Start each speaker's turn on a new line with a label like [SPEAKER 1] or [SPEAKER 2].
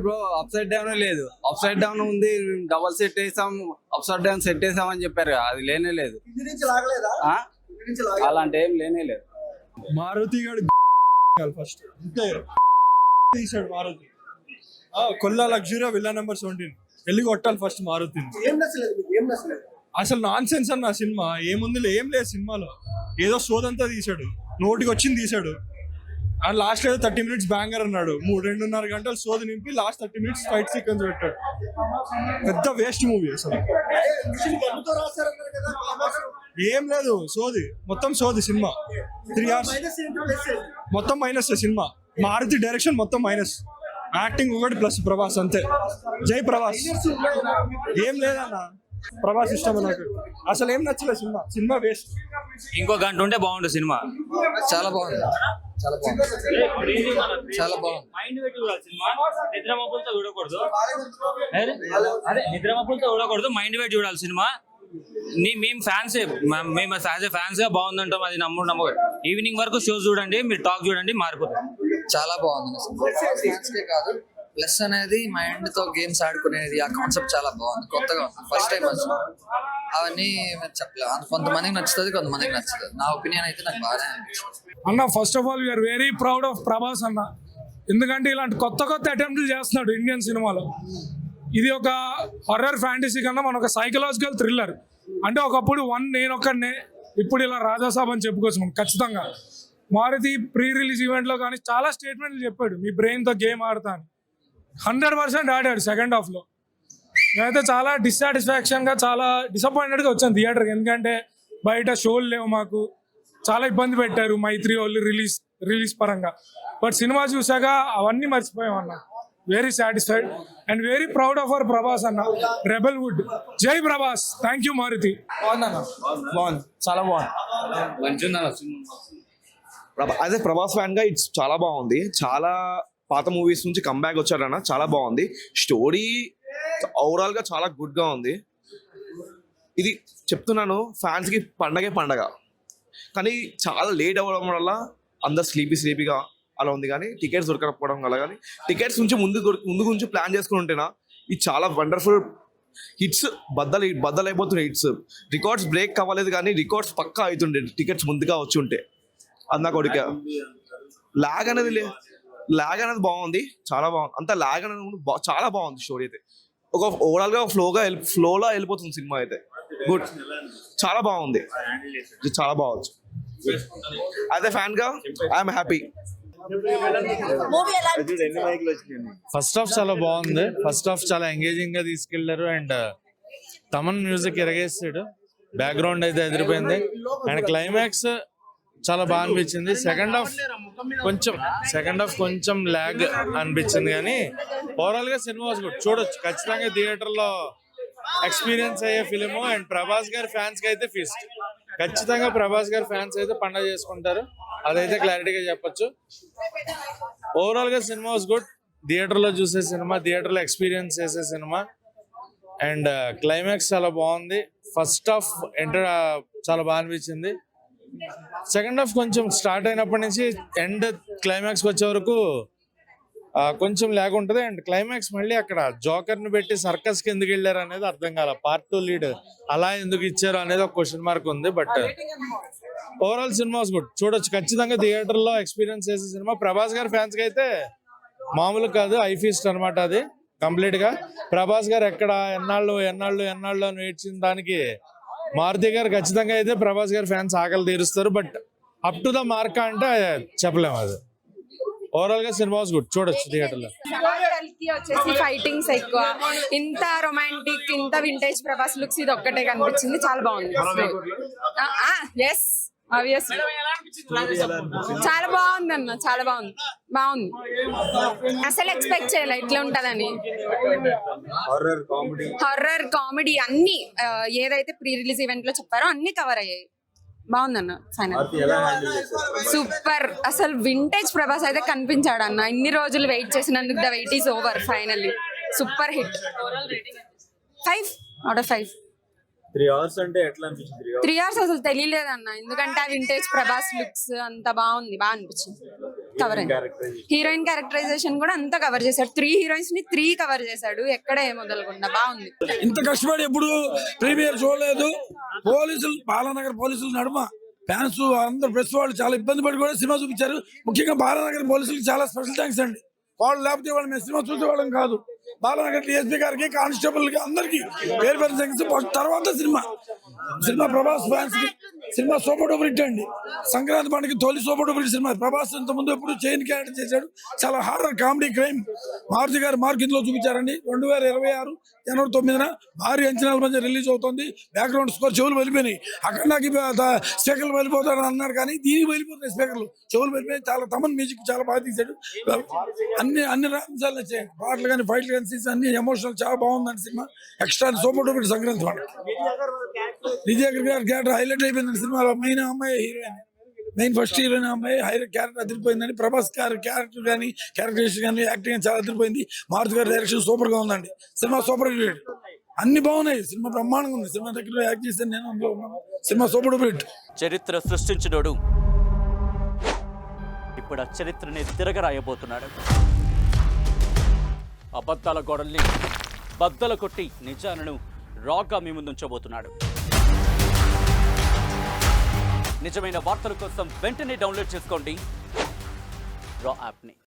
[SPEAKER 1] Bro upside down లేదు, upside down ఉంది, double set వేసాం, అప్సైడ్ డౌన్ సెట్ వేసాం అని చెప్పారు కదా, అది లేనే లేదు. ఆ? అలాంటి ఏం లేనే లేదు.
[SPEAKER 2] మారుతి గారు ఫస్ట్ అంతే తీసాడు. Maruti Kolla luxury villa number 17 వెళ్ళి కొట్టాలి ఫస్ట్ మారుతి. అసలు నాన్ సెన్స్ అన్న సినిమా. ఏముంది, ఏం లేదు సినిమాలో. ఏదో సోదంతా తీసాడు, నోటికి వచ్చింది తీసాడు. అండ్ లాస్ట్ ఏదో 30 minutes బ్యాంగర్ అన్నాడు. 2.5 గంటలు సోది నింపి లాస్ట్ 30 minutes ఫైట్ సీక్వెన్స్ పెట్టాడు. పెద్ద వేస్ట్ మూవీ అసలు. ఏం లేదు, సోది, మొత్తం సోది సినిమా. 3 hours మొత్తం మైనస్ సినిమా. మారుతి డైరెక్షన్ మొత్తం మైనస్, యాక్టింగ్ ఒకటి ప్లస్ ప్రభాస్ అంతే. జై ప్రభాస్. ఏం లేదన్న, ప్రభాస్ ఇష్టం నాకు. అసలు ఏం నచ్చలేదు సినిమా. Cinema waste.
[SPEAKER 3] ఇంకో గంట ఉంటే బాగుంటుంది సినిమా.
[SPEAKER 4] చాలా బాగుంది, చాలా బాగుంది, చాలా బాగుంది.
[SPEAKER 3] మైండ్ పెట్టి చూడాలి సినిమా. నిద్రమప్పులతో చూడకూడదు, అదే నిద్రమప్పులతో చూడకూడదు, మైండ్ పెట్టి చూడాలి సినిమా. మేము ఫ్యాన్స్, మేము యాజ్ ఏ ఫ్యాన్స్ గా బాగుందంటాం, అది నమ్మకం. ఈవినింగ్ వరకు షోస్ చూడండి, మీరు టాక్ చూడండి, మారిపోతుంది.
[SPEAKER 4] చాలా బాగుంది. ఫ్యాన్స్కే కాదు, ప్లస్ అనేది మైండ్ తో గేమ్స్ ఆడుకునేది, ఆ కాన్సెప్ట్ చాలా బాగుంది, కొత్తగా ఉంది. ఫస్ట్ టైం వచ్చింది. అవన్నీ చెప్పలేదు. కొంతమందికి నచ్చుతుంది, కొంతమందికి నచ్చుతుంది. నా ఒపీనియన్ అయితే నాకు బాగానే అనిపించింది
[SPEAKER 2] అన్న. First of all we are very proud of Prabhas అన్న. ఎందుకంటే ఇలాంటి కొత్త అటెంప్ట్లు చేస్తున్నాడు ఇండియన్ సినిమాలో. ఇది ఒక హర్రర్ ఫ్యాంటసీ కన్నా మన ఒక సైకలాజికల్ థ్రిల్లర్. అంటే ఒకప్పుడు నేను ఒక్కడనే, ఇప్పుడు ఇలా రాజాసాబ్ అని చెప్పుకోవచ్చు మనం ఖచ్చితంగా. మారుతి ప్రీ రిలీజ్ ఈవెంట్లో కానీ చాలా స్టేట్మెంట్లు చెప్పాడు, మీ బ్రెయిన్తో గేమ్ ఆడతా అని. 100% ఆడాడు సెకండ్ హాఫ్లో. నేనైతే చాలా డిస్సాటిస్ఫాక్షన్గా, చాలా డిసప్పాయింటెడ్గా వచ్చాను థియేటర్కి. ఎందుకంటే బయట షోలు లేవు మాకు, చాలా ఇబ్బంది పెట్టారు మైత్రి వాళ్ళు రిలీజ్ పరంగా. బట్ సినిమా చూసాక అవన్నీ మర్చిపోయాం అన్న. Very satisfied and very proud of our Prabhas అన్న. Rebel wood. జై ప్రభాస్. Thank you Maruti.
[SPEAKER 5] బాగుంది, చాలా బాగుంది. అదే ప్రభాస్ ఫ్యాన్ గా ఇట్స్ చాలా బాగుంది. చాలా పాత మూవీస్ నుంచి కంబ్యాక్ వచ్చారన్న, చాలా బాగుంది. స్టోరీ ఓవరాల్ గా చాలా గుడ్ గా ఉంది. ఇది చెప్తున్నాను, ఫ్యాన్స్ కి పండగ. కానీ చాలా లేట్ అవ్వడం వల్ల అందరు స్లీపీగా అలా ఉంది. కానీ టికెట్స్ దొరకకపోవడం వల్ల, కానీ టికెట్స్ నుంచి ముందు గురించి ప్లాన్ చేసుకుని ఉంటేనా ఇది చాలా వండర్ఫుల్ హిట్స్. బద్దలైపోతున్నాయి హిట్స్. రికార్డ్స్ బ్రేక్ అవ్వలేదు, కానీ రికార్డ్స్ పక్కా అవుతుండే టికెట్స్ ముందుగా వచ్చి ఉంటే. అది నా కొడుక. లాగ్ అనేది బాగుంది, చాలా బాగుంది. అంత లాగ్ అనేది చాలా బాగుంది. స్టోరీ అయితే ఒక ఓవరాల్ గా ఫ్లోలో వెళ్ళిపోతుంది సినిమా అయితే. గుడ్, చాలా బాగుంది, చాలా బాగుంది. అదే ఫ్యాన్ గా ఐఎమ్ హ్యాపీ.
[SPEAKER 6] ఫస్ట్ హాఫ్ చాలా బాగుంది. ఫస్ట్ హాఫ్ చాలా ఎంగేజింగ్ గా తీసుకెళ్లారు. అండ్ తమన్ మ్యూజిక్ ఎరగేస్తాడు. బ్యాక్గ్రౌండ్ అయితే ఎదిరిపోయింది. అండ్ క్లైమాక్స్ చాలా బాగా అనిపించింది. సెకండ్ హాఫ్ కొంచెం ల్యాగ్ అనిపించింది, కానీ ఓవరాల్ గా సినిమా చూడొచ్చు ఖచ్చితంగా. థియేటర్ లో ఎక్స్పీరియన్స్ అయ్యే ఫిలిం. అండ్ ప్రభాస్ గారి ఫ్యాన్స్ కి అయితే ఫీస్ట్. ఖచ్చితంగా ప్రభాస్ గారి ఫ్యాన్స్ అయితే పండగ చేసుకుంటారు, అదైతే క్లారిటీగా చెప్పొచ్చు. ఓవరాల్ గా సినిమా వాస్ గుడ్. థియేటర్ లో చూసే సినిమా, థియేటర్ లో ఎక్స్పీరియన్స్ చేసే సినిమా. అండ్ క్లైమాక్స్ చాలా బాగుంది. ఫస్ట్ హాఫ్ చాలా బాగా అనిపించింది. సెకండ్ హాఫ్ కొంచెం స్టార్ట్ అయినప్పటి నుంచి ఎండ్ క్లైమాక్స్ వచ్చే వరకు కొంచెం ల్యాగ్ ఉంటుంది. అండ్ క్లైమాక్స్ మళ్ళీ అక్కడ జోకర్ ని పెట్టి సర్కస్ కి ఎందుకు వెళ్ళారు అనేది అర్థం కాల. పార్ట్ 2 లీడ్ అలా ఎందుకు ఇచ్చారు అనేది ఒక క్వశ్చన్ మార్క్ ఉంది. బట్ ఓవరాల్ సినిమా గుడ్, చూడొచ్చు ఖచ్చితంగా. థియేటర్ లో ఎక్స్పీరియన్స్ చేసే సినిమా. ప్రభాస్ గారి ఫ్యాన్స్ కి అయితే మామూలు కాదు, ఐ ఫీస్ట్ అనమాట అది కంప్లీట్ గా. ప్రభాస్ గారు ఎక్కడ ఎన్నాళ్ళు అని ఏడ్చిన దానికి మారుతి గారు ఖచ్చితంగా అయితే ప్రభాస్ గారి ఫ్యాన్స్ ఆకలి తీరుస్తారు. But up to the mark అంటే చెప్పలేము. అది ఓవరాల్ గా సినిమా గుడ్, చూడొచ్చు థియేటర్ లో.
[SPEAKER 7] వచ్చేసి ఫైటింగ్స్ ఎక్కువ, ఇంత రొమాంటిక్, ఇంత వింటేజ్ ప్రభాస్ లుక్స్ ఇది ఒక్కటే కనిపించింది. చాలా బాగుంది. ఎస్ ఆబ్వియస్లీ చాలా బాగుంది అన్న, చాలా బాగుంది. అసలు ఎక్స్పెక్ట్ చేయలే ఇట్లా ఉంటదని. హర్రర్ కామెడీ అన్ని ఏదైతే ప్రీ రిలీజ్ ఈవెంట్ లో చెప్పారో అన్ని కవర్ అయ్యాయి. బాగుందన్న. Final super. అసలు వింటేజ్ ప్రభాస్ అయితే కనిపించాడు అన్న. ఇన్ని రోజులు వెయిట్ చేసినందుకు the wait is over. Finally super hit. 5 out of 5.
[SPEAKER 8] 3 hours అంటే ఎట్లా అనిపించింది?
[SPEAKER 7] 3 hours అసలు తెలియలేదు అన్న. ఎందుకంటే ఆ వింటేజ్ ప్రభాస్ లుక్స్ అంత బాగా అనిపించింది. కవర్ అయింది. హీరోయిన్ క్యారెక్టరైజేషన్ కూడా అంతా కవర్ చేశాడు. 3 హీరోయిన్స్ ని 3 కవర్ చేశాడు. ఎక్కడ ఏం వదలకుండా బాగుంది.
[SPEAKER 9] ఇంత కష్టపడి ఎప్పుడు ప్రీమియర్ చూడలేదు. పోలీసులు బాలానగర్ పోలీసులు నడుమ ఫ్యాన్స్ అందరు ప్రెస్ వాళ్ళు చాలా ఇబ్బంది పడి కూడా సినిమా చూపించారు. ముఖ్యంగా బాలానగర్ పోలీసులకు చాలా స్పెషల్ థ్యాంక్స్ అండి. వాళ్ళు లేకపోతే వాళ్ళు మేము సినిమా చూసేవాళ్ళం కాదు. బాలానగర్ డిఎస్పీ గారికి, కానిస్టేబుల్ కి అందరికి పేరు పేరు థ్యాంక్స్. తర్వాత సినిమా ప్రభాస్ ఫ్యాన్స్ కి సినిమా సూపర్ డూపర్ హిట్ అండి. సంక్రాంతి పండుగ తొలి super duper hit cinema. Prabhas ఇంత ముందు ఎప్పుడు చైన్ క్యారెక్టర్ చేశాడు. చాలా హారర్ కామెడీ క్రైమ్ మారుతి గారు మార్క్ ఇందులో చూపించారండి. 2026 జనవరి 9న భారీ అంచనాల మధ్య రిలీజ్ అవుతుంది. బ్యాక్గ్రౌండ్ స్కోర్ చెవులు వెళ్ళిపోయినాయి. అక్కడ నాకు స్పీకర్లు వెళ్ళిపోతాడని అన్నారు కానీ దీనికి వెళ్ళిపోతున్నాయి స్పీకర్లు, చెవులు వెళ్ళిపోయి. చాలా తమన్ మ్యూజిక్ చాలా బాగా తీశాడు. అన్ని అంశాలు నచ్చాయి. పాటలు కానీ ఫైట్లు కానీ సీన్స్ అన్ని ఎమోషనల్ చాలా బాగుందండి cinema. Extra super duper Sankranti పండుగ. విజయ్ గారి క్యారెక్టర్ హైలైట్ అయిపోయిందండి సినిమాలో. మెయిన్ అమ్మాయి హీరోయిన్, మెయిన్ ఫస్ట్ హీరోయిన్ అమ్మాయి క్యారెక్టర్ అదిరిపోయిందండి. ప్రభాస్ గారి క్యారెక్టర్ కానీ క్యారెక్టరైజేషన్ కానీ యాక్టింగ్ చాలా అదిరిపోయింది. మారుతి గారి డైరెక్షన్ సూపర్ గా ఉందండి. సినిమా సూపర్ హిట్, అన్ని బాగున్నాయి. సినిమా బ్రహ్మాండంగా ఉంది. సినిమా దగ్గర యాక్ట్ చేశాను నేను, అందులో ఉన్నాను. Cinema super duper hit.
[SPEAKER 10] చరిత్ర సృష్టించినోడు ఇప్పుడు ఆ చరిత్రని తిరగరాయబోతున్నాడు. అబద్ధాల గోడల్ని బద్దలు కొట్టి నిజాలను రాగా మీ ముందుంచబోతున్నాడు. నిజమైన వార్తల కోసం వెంటనే డౌన్లోడ్ చేసుకోండి రా యాప్ని.